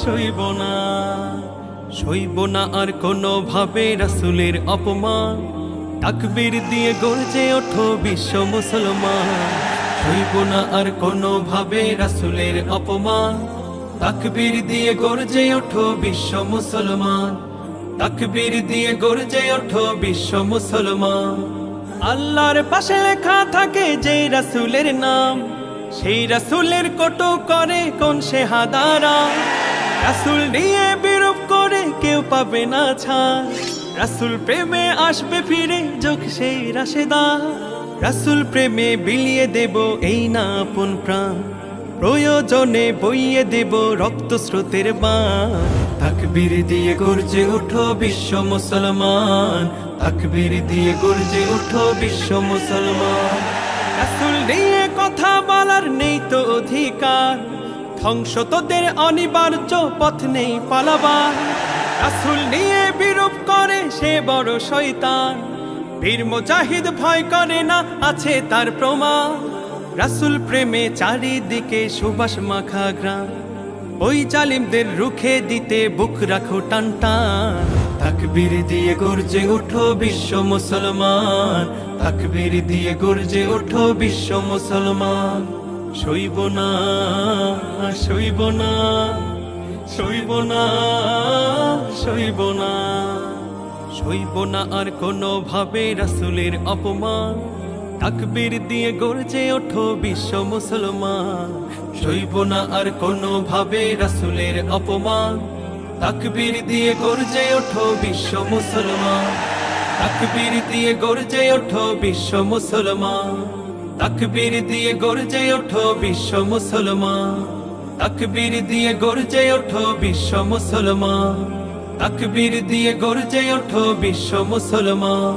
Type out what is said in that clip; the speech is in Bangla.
সইব না, সইব না আর কোনো ভাবে রাসূলের অপমান। তাকবীর দিয়ে গর্জে ওঠো বিশ্ব মুসলমান, সইব না আর কোনো ভাবে রাসূলের অপমান। তাকবীর দিয়ে গর্জে ওঠো বিশ্ব মুসলমান, তাকবীর দিয়ে গর্জে ওঠো বিশ্ব মুসলমান। আল্লাহর পাশে লেখা থাকে যে রাসূলের নাম, সেই রাসূলের কটু করে কোন শেহাদারা। রাসূল নিয়ে বিরূপ করে কেউ পাবে না ছাড়, রাসূল প্রেমে আসবে ফিরে যোগ সেই রাশেদা। রাসূল প্রেমে বিলিয়ে দেব এই না আপন প্রাণ, প্রয়োজনে বইয়ে দেব রক্ত স্রোতের বান। তাকবীর দিয়ে গর্জে ওঠো বিশ্ব মুসলমান, তাকবীর দিয়ে গর্জে ওঠো বিশ্ব মুসলমান। রাসূল নিয়ে কথা বলার নেই তো অধিকার, ধ্বংস তোদের অনিবার্য পথ নেই পালাবার। রাসূল নিয়ে বিরূপ করে সে বড় শয়তান, বীর মুজাহিদ ভয় করে না আছে তার প্রমাণ। রাসূল প্রেমে চারিদিকে সুবাস মাখা গ্রাম, ওই জালিমদের রুখে দিতে বুক রাখো টান টান। তাকবীর দিয়ে গর্জে ওঠো বিশ্ব মুসলমান, তাকবীর দিয়ে গর্জে ওঠো বিশ্ব মুসলমান। সইব না, সইব না, সইব না, সইব না, সইব না আর কোনো ভাবে রাসূলের অপমান। তাকবীর দিয়ে গর্জে ওঠো বিশ্ব মুসলমান, সইব না আর কোনো ভাবে রাসূলের অপমান। তাকবীর দিয়ে গর্জে ওঠো বিশ্ব মুসলমান, তাকবীর দিয়ে গর্জে ওঠো বিশ্ব মুসলমান। তাকবীর দিয়ে গর্জে ওঠো বিশ্ব মুসলমান, তাকবীর দিয়ে গর্জে ওঠো বিশ্ব মুসলমান। তাকবীর দিয়ে গর্জে ওঠো বিশ্ব মুসলমান।